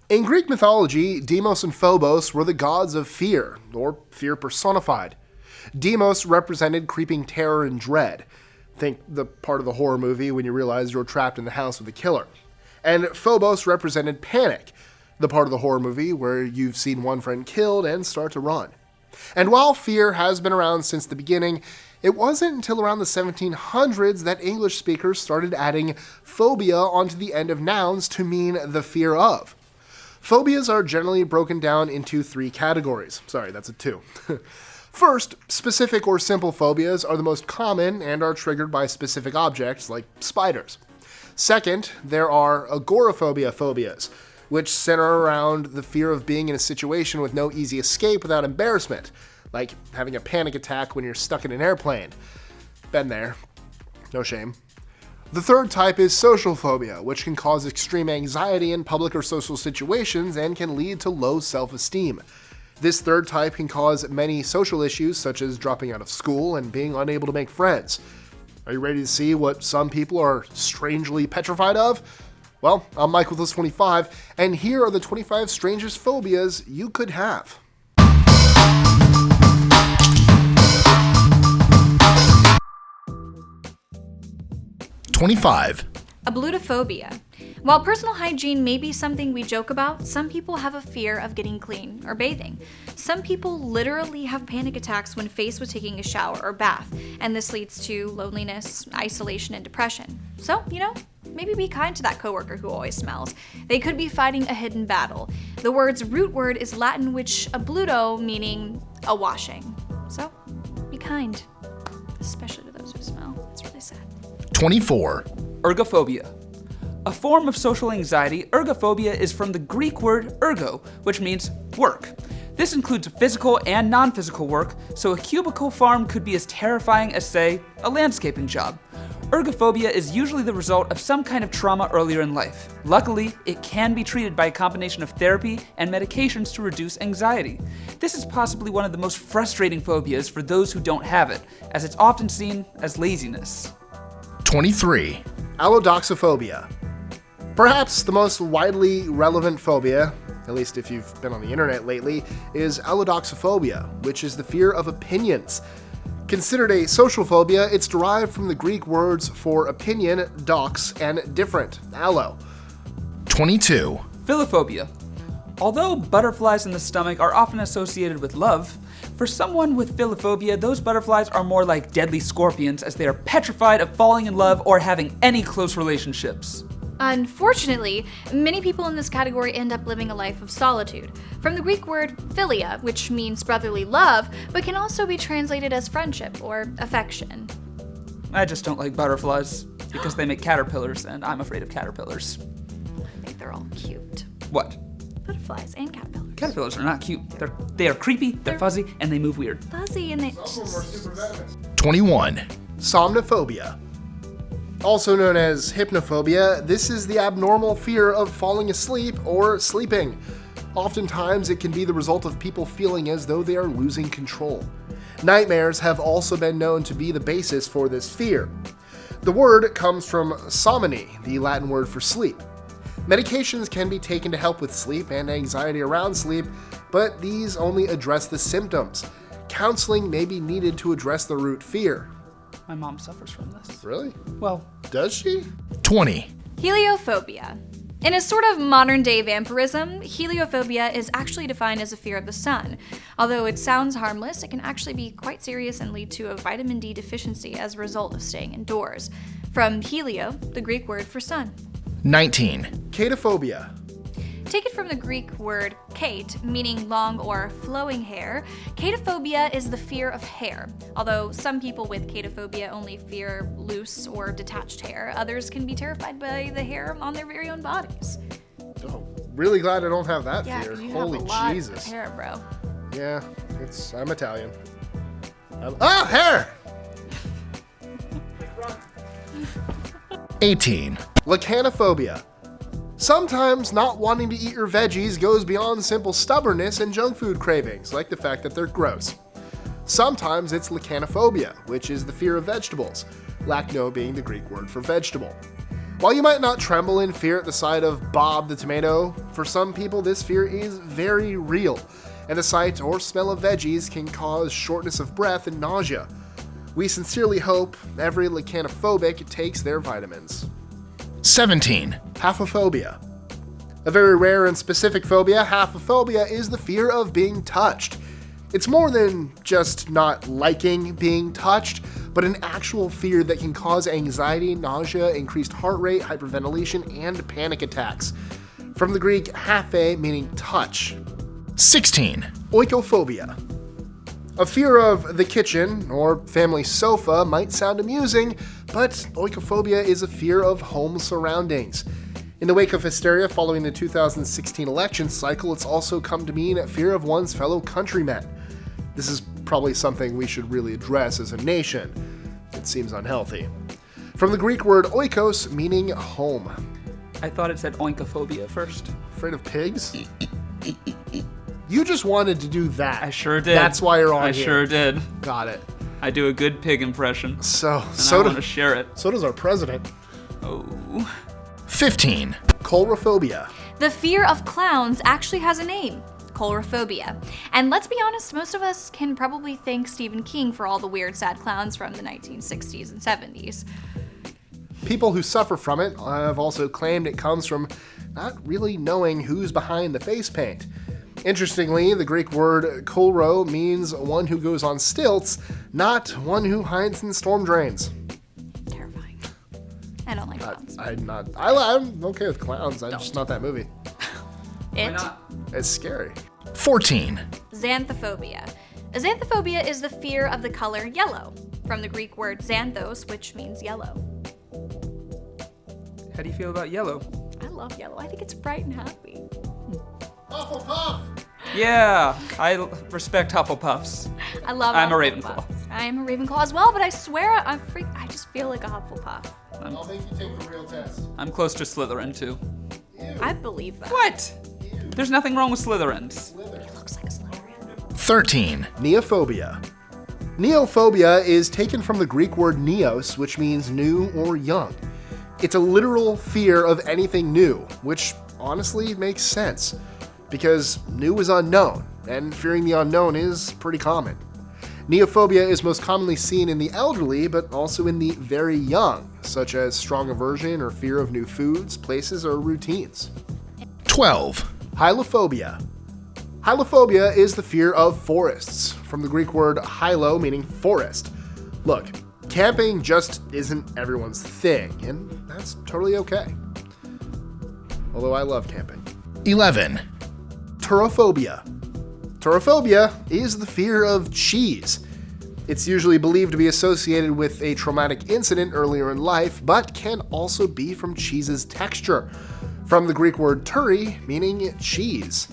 In Greek mythology, Deimos and Phobos were the gods of fear, or fear personified. Deimos represented creeping terror and dread. Think the part of the horror movie when you realize you're trapped in the house with a killer. And Phobos represented panic, the part of the horror movie where you've seen one friend killed and start to run. And while fear has been around since the beginning, it wasn't until around the 1700s that English speakers started adding phobia onto the end of nouns to mean the fear of. Phobias are generally broken down into 3 categories. Sorry, that's a 2. First, specific or simple phobias are the most common and are triggered by specific objects like spiders. Second, there are Agoraphobia phobias, which center around the fear of being in a situation with no easy escape without embarrassment, like having a panic attack when you're stuck in an airplane. Been there. No shame. The third type is social phobia, which can cause extreme anxiety in public or social situations and can lead to low self-esteem. This third type can cause many social issues, such as dropping out of school and being unable to make friends. Are you ready to see what some people are strangely petrified of? Well, I'm Mike with List 25, and here are the 25 strangest phobias you could have. 25. Ablutophobia. While personal hygiene may be something we joke about, some people have a fear of getting clean or bathing. Some people literally have panic attacks when faced with taking a shower or bath, and this leads to loneliness, isolation, and depression. So, maybe be kind to that coworker who always smells. They could be fighting a hidden battle. The word's root word is Latin, which abluto, meaning a washing. So, be kind, especially to those who smell. It's really sad. 24. Orga Phobia. A form of social anxiety, Orga Phobia is from the Greek word ergo, which means work. This includes physical and non-physical work, so a cubicle farm could be as terrifying as, say, a landscaping job. Orga Phobia is usually the result of some kind of trauma earlier in life. Luckily, it can be treated by a combination of therapy and medications to reduce anxiety. This is possibly one of the most frustrating phobias for those who don't have it, as it's often seen as laziness. 23. Doxaphobia. Perhaps the most widely relevant phobia, at least if you've been on the internet lately, is Doxaphobia, which is the fear of opinions. Considered a social phobia, it's derived from the Greek words for opinion, dox, and different, allo. 22. Philophobia. Although butterflies in the stomach are often associated with love, for someone with philophobia, those butterflies are more like deadly scorpions, as they are petrified of falling in love or having any close relationships. Unfortunately, many people in this category end up living a life of solitude. From the Greek word philia, which means brotherly love, but can also be translated as friendship or affection. I just don't like butterflies, because they make caterpillars, and I'm afraid of caterpillars. I think they're all cute. What? Butterflies and caterpillars. Caterpillars are not cute. They are creepy, they're fuzzy, and they move weird. Fuzzy and they... 21. Somnophobia. Also known as hypnophobia, this is the abnormal fear of falling asleep or sleeping. Oftentimes, it can be the result of people feeling as though they are losing control. Nightmares have also been known to be the basis for this fear. The word comes from somni, the Latin word for sleep. Medications can be taken to help with sleep and anxiety around sleep, but these only address the symptoms. Counseling may be needed to address the root fear. My mom suffers from this. Really? Well, Does she? 20. Heliophobia. In a sort of modern-day vampirism, heliophobia is actually defined as a fear of the sun. Although it sounds harmless, it can actually be quite serious and lead to a vitamin D deficiency as a result of staying indoors. From helio, the Greek word for sun. 19. Catophobia. Taken from the Greek word kate, meaning long or flowing hair, catophobia is the fear of hair. Although some people with catophobia only fear loose or detached hair, others can be terrified by the hair on their very own bodies. Oh, really glad I don't have that Yeah, fear. 'cause you Holy have a lot Jesus. of hair, bro. Yeah, I'm Italian. Hair! 18. Lecanophobia. Sometimes not wanting to eat your veggies goes beyond simple stubbornness and junk food cravings, like the fact that they're gross. Sometimes it's lecanophobia, which is the fear of vegetables, lacno being the Greek word for vegetable. While you might not tremble in fear at the sight of Bob the tomato, for some people this fear is very real, and the sight or smell of veggies can cause shortness of breath and nausea. We sincerely hope every lycanthrophobic takes their vitamins. 17. Haphephobia. A very rare and specific phobia, Haphephobia is the fear of being touched. It's more than just not liking being touched, but an actual fear that can cause anxiety, nausea, increased heart rate, hyperventilation, and panic attacks. From the Greek haphe, meaning touch. 16. Oikophobia. A fear of the kitchen or family sofa might sound amusing, but oikophobia is a fear of home surroundings. In the wake of hysteria following the 2016 election cycle, it's also come to mean a fear of one's fellow countrymen. This is probably something we should really address as a nation. It seems unhealthy. From the Greek word oikos, meaning home. I thought it said oinkophobia first. Afraid of pigs? You just wanted to do that. I sure did. That's why you're on I here. sure did. Got it. I do a good pig impression. So I want to share it. So does our president. Oh. 15. Coulrophobia. The fear of clowns actually has a name. Coulrophobia. And let's be honest, most of us can probably thank Stephen King for all the weird, sad clowns from the 1960s and 70s. People who suffer from it have also claimed it comes from not really knowing who's behind the face paint. Interestingly, the Greek word koulro means one who goes on stilts, not one who hides in storm drains. Terrifying. I don't like clowns. I'm okay with clowns. I'm just not that movie. It. It's scary. 14. Xanthippeophobia. Xanthippeophobia is the fear of the color yellow, from the Greek word xanthos, which means yellow. How do you feel about yellow? I love yellow. I think it's bright and happy. Hufflepuff! Yeah, I respect Hufflepuffs. I love I'm a Hufflepuffs. Ravenclaw. I am a Ravenclaw as well, but I swear I just feel like a Hufflepuff. I'll make you take the real test. I'm close to Slytherin too. I believe that. What? There's nothing wrong with Slytherins. It looks like a Slytherin. 13. Neophobia. Neophobia is taken from the Greek word neos, which means new or young. It's a literal fear of anything new, which honestly makes sense, because new is unknown, and fearing the unknown is pretty common. Neophobia is most commonly seen in the elderly, but also in the very young, such as strong aversion or fear of new foods, places, or routines. 12. Hallaphobia. Hallaphobia is the fear of forests, from the Greek word hylo, meaning forest. Look, camping just isn't everyone's thing, and that's totally okay. Although I love camping. 11. Torphobia. Torphobia is the fear of cheese. It's usually believed to be associated with a traumatic incident earlier in life, but can also be from cheese's texture, from the Greek word turi, meaning cheese.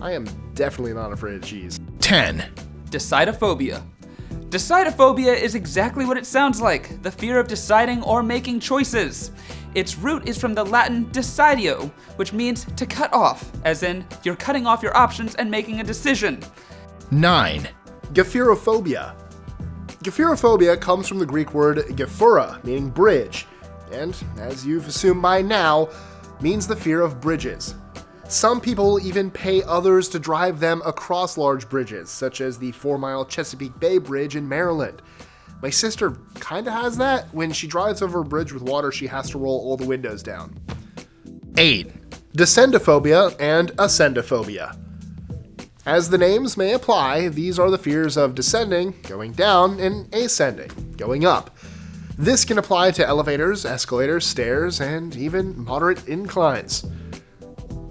I am definitely not afraid of cheese. 10. Decidophobia. Decidophobia is exactly what it sounds like, the fear of deciding or making choices. Its root is from the Latin decidio, which means to cut off, as in you're cutting off your options and making a decision. 9. Gephyrophobia. Gephyrophobia comes from the Greek word gephura, meaning bridge, and, as you've assumed by now, means the fear of bridges. Some people even pay others to drive them across large bridges, such as the 4-mile Chesapeake Bay Bridge in Maryland. My sister kinda has that. When she drives over a bridge with water, she has to roll all the windows down. 8. Descendophobia and ascendophobia. As the names may imply, these are the fears of descending, going down, and ascending, going up. This can apply to elevators, escalators, stairs, and even moderate inclines.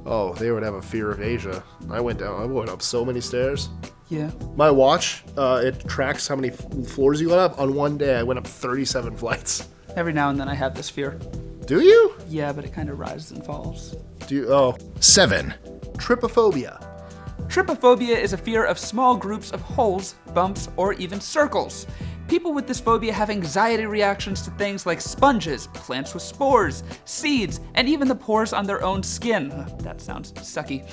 Oh, they would have a fear of Asia. I went up so many stairs. Yeah. My watch, it tracks how many floors you went up. On one day, I went up 37 flights. Every now and then I have this fear. Do you? Yeah, but it kind of rises and falls. Do you? Oh. 7. Tripophobia. Tripophobia is a fear of small groups of holes, bumps, or even circles. People with this phobia have anxiety reactions to things like sponges, plants with spores, seeds, and even the pores on their own skin. That sounds sucky.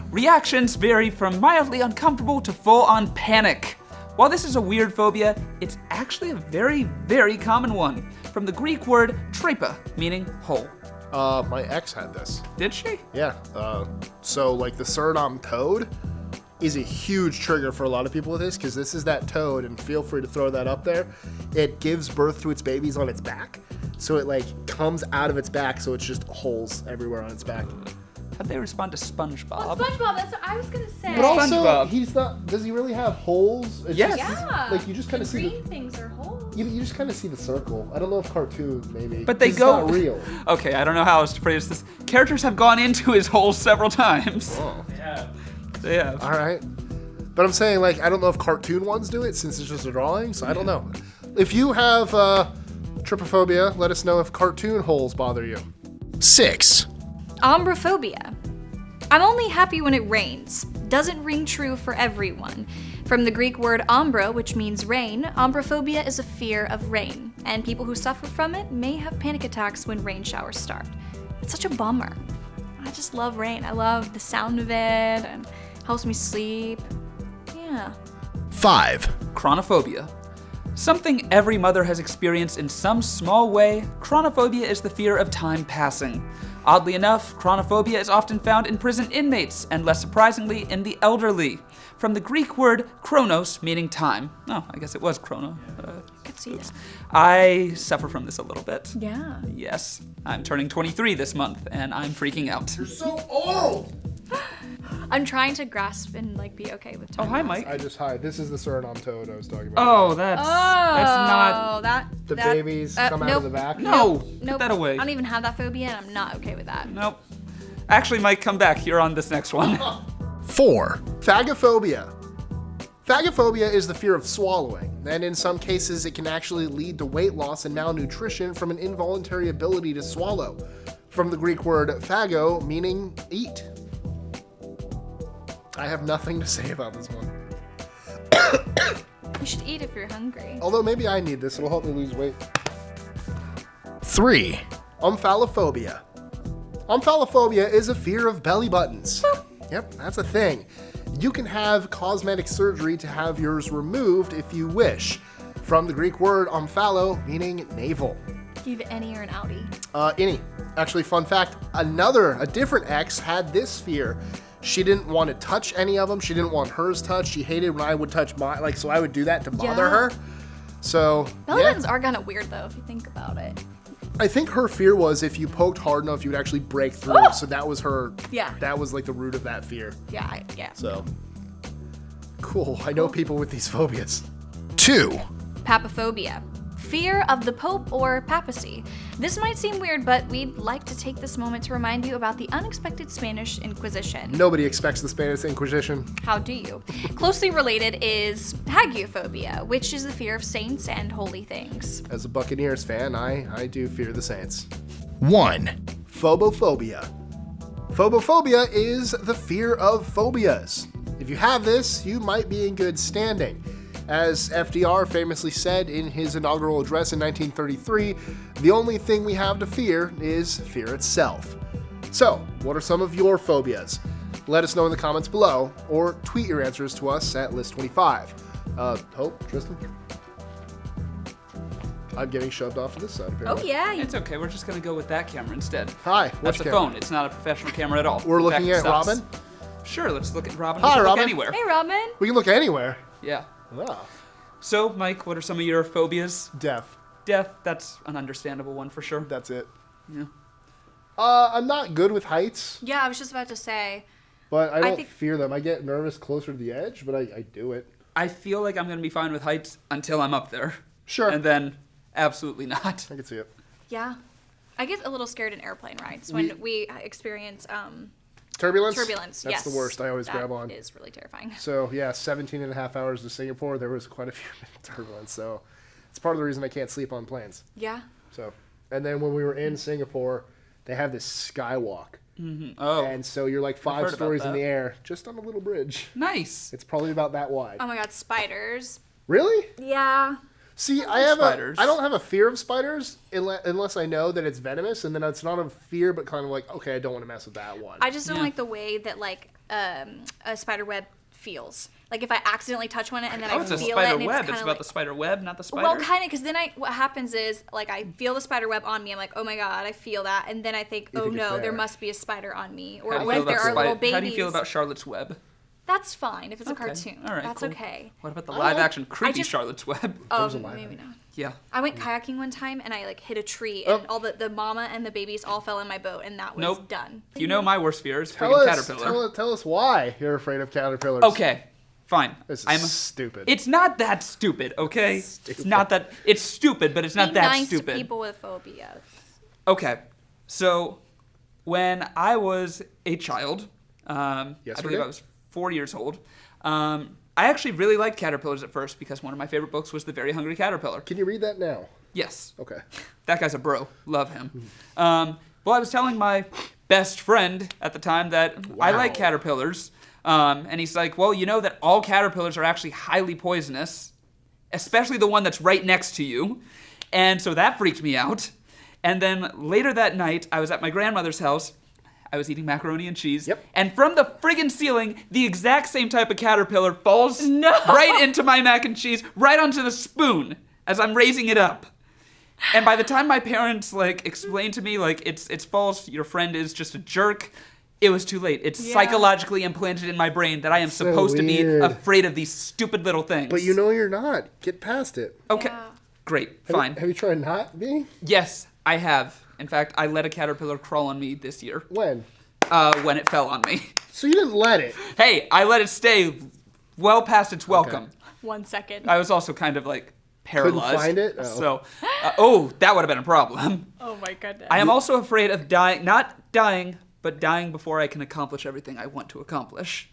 Reactions vary from mildly uncomfortable to full-on panic. While this is a weird phobia, it's actually a very, very common one, from the Greek word tripa, meaning hole. My ex had this. Did she? Yeah. So like the Suriname toad is a huge trigger for a lot of people with this, because this is that toad, and feel free to throw that up there. It gives birth to its babies on its back. So it like comes out of its back, so it's just holes everywhere on its back. How'd they respond to SpongeBob? SpongeBob, that's what I was gonna say. But also, SpongeBob. he's not. Does he really have holes? It's Yes. just- Yeah. Like you just kind of see green things are holes. you just kind of see the circle. I don't know if cartoon maybe. But they It's go. not real. Okay, I don't know how else to phrase this. Characters have gone into his hole several times. Oh. They have. All right. But I'm saying, like, I don't know if cartoon ones do it since it's just a drawing, so I don't know. If you have Tripophobia, let us know if cartoon holes bother you. 6, Umbra Phobia. I'm only happy when it rains. Doesn't ring true for everyone. From the Greek word umbra, which means rain, Umbraphobia is a fear of rain, and people who suffer from it may have panic attacks when rain showers start. It's such a bummer. I just love rain. I love the sound of it, and it helps me sleep. Yeah. 5, Chronophobia. Something every mother has experienced in some small way, chronophobia is the fear of time passing. Oddly enough, chronophobia is often found in prison inmates, and less surprisingly, in the elderly. From the Greek word chronos, meaning time. Oh, I guess it was chrono. Could see that. I suffer from this a little bit. Yeah. Yes, I'm turning 23 this month, and I'm freaking out. You're so old! I'm trying to grasp and like be okay with Oh, time. hi, passing. Mike. I just hide. This is the Suriname toad I was talking about. Oh, that's not. Oh, that. The that- babies come out of the back. No, Nope. put that away. I don't even have that phobia, and I'm not okay with that. Nope. Actually, Mike, come back. You're on this next one. 4, Phagophobia. Phagophobia is the fear of swallowing, and in some cases it can actually lead to weight loss and malnutrition from an involuntary ability to swallow. From the Greek word phago, meaning eat. I have nothing to say about this one. You should eat if you're hungry. Although maybe I need this, it'll help me lose weight. 3, Omphalophobia. Omphalophobia is a fear of belly buttons. Yep, that's a thing. You can have cosmetic surgery to have yours removed if you wish. From the Greek word omphalo, meaning navel. Do you have any or an outie? Any. Actually, fun fact, a different ex had this fear. She didn't want to touch any of them. She didn't want hers touched. She hated when I would touch mine. Like, so I would do that to bother Yeah. her. So, Belly yeah. buttons are kind of weird though, if you think about it. I think her fear was if you poked hard enough, you would actually break through. Oh! So that was her. Yeah. That was like the root of that fear. Yeah, yeah. So, cool. I know people with these phobias. 2, Papophobia. Fear of the Pope or papacy. This might seem weird, but we'd like to take this moment to remind you about the unexpected Spanish Inquisition. Nobody expects the Spanish Inquisition. How do you? Closely related is Hagiaphobia, which is the fear of saints and holy things. As a Buccaneers fan, I do fear the Saints. 1, Phobophobia. Phobophobia is the fear of phobias. If you have this, you might be in good standing. As FDR famously said in his inaugural address in 1933, the only thing we have to fear is fear itself. So, what are some of your phobias? Let us know in the comments below, or tweet your answers to us at List25. Hope, Tristan? I'm getting shoved off to this side, Oh apparently. yeah, It's okay. We're just gonna go with that camera instead. Hi, That's which a camera? phone. It's not a professional camera at all. We're In looking fact, at it stops. Robin? Sure. Let's look at Robin. Hi, We can Robin. Look anywhere. Hey Robin. We can look anywhere. Yeah. Ah, So, Mike, what are some of your phobias? deaf. Death. That's an understandable one for sure. That's it. Yeah. I'm not good with heights, Yeah, I was just about to say. but I don't think- fear them. I get nervous closer to the edge, but I do it. I feel like I'm gonna be fine with heights until I'm up there, Sure. and then absolutely not. I can see it. Yeah. I get a little scared in airplane rides when we experience Turbulence? turbulence. That's Yes. the worst. I always That grab on. is really terrifying. So, yeah, 17 and a half hours to Singapore, there was quite a few turbulence. So, it's part of the reason I can't sleep on planes. Yeah. So, and then when we were in Singapore, they have this skywalk. Oh, And so you're like heard 5 about stories in that. the air, just on a little bridge. nice. It's probably about that wide. Oh my god, spiders. Really? Yeah. See, spiders. I don't have a fear of spiders unless I know that it's venomous, and then it's not a fear, but kind of like, okay, I don't want to mess with that one. I just don't Yeah. like the way that like a spider web feels. Like if I accidentally touch one and then I it's feel a it, spider and web. it's It's kind about of the spider web, not the spider. well, kind of, because then what happens is like I feel the spider web on me. I'm like, oh my god, I feel that, and then I think, oh think it's no, there there. must be a spider on me, or How do you what feel if there about are little babies? How do you feel about Charlotte's Web? That's fine if it's Okay. a cartoon. All right, That's cool. okay. What about the live-action creepy just- Charlotte's Web? Maybe not. Yeah. I went kayaking one time and I like hit a tree and all the mama and the babies all fell in my boat and that was Nope. done. You know my worst fear is Tell friggin' us, caterpillar. tell us why you're afraid of caterpillars. Okay, fine. This is stupid. It's not that stupid, okay? It's not that. It's stupid, but it's not Be that nice stupid. to people with phobias. Okay, so when I was a child, I believe I was 4 years old. I actually really liked caterpillars at first because one of my favorite books was The Very Hungry Caterpillar. Can you read that now? Yes. Okay. That guy's a bro. Love him. Well, I was telling my best friend at the time that I like caterpillars. And he's like, well, you know that all caterpillars are actually highly poisonous, especially the one that's right next to you. And so that freaked me out. And then later that night, I was at my grandmother's house. I was eating macaroni and cheese. Yep. And from the friggin' ceiling, the exact same type of caterpillar falls right into my mac and cheese, right onto the spoon as I'm raising it up. And by the time my parents explained to me it's false, your friend is just a jerk, it was too late. It's psychologically implanted in my brain that I am supposed to be weird. afraid of these stupid little things. But you know you're not. Get past it. Okay. Yeah. Great. Fine. Have you tried not being? Yes, I have. In fact, I let a caterpillar crawl on me this year. When? When it fell on me. So you didn't let it. Hey, I let it stay well past its welcome. 1 second. I was also kind of paralyzed. find it? Oh. So, that would have been a problem. Oh my goodness. I am also afraid of dying, not dying, but dying before I can accomplish everything I want to accomplish.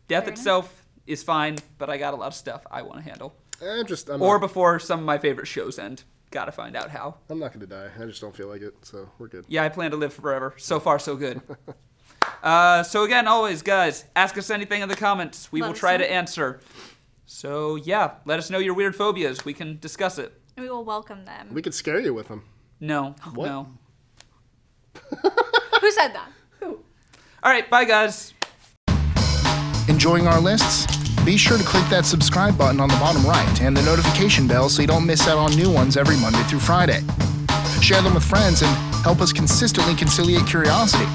Death Fair itself is fine, but I got a lot of stuff I want to handle. I'm Or not, before some of my favorite shows end. Gotta find out how. I'm not going to die. I just don't feel like it, so we're good. Yeah, I plan to live forever. So far, so good. So again, always, guys, ask us anything in the comments. We Let will us try know. to answer. So yeah, let us know your weird phobias. We can discuss it. We will welcome them. We could scare you with them. No, What? no. Who said that? All right, bye, guys. Enjoying our lists? Be sure to click that subscribe button on the bottom right and the notification bell so you don't miss out on new ones every Monday through Friday. Share them with friends and help us consistently conciliate curiosity.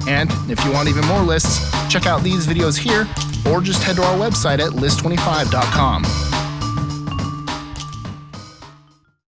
And if you want even more lists, check out these videos here or just head to our website at list25.com.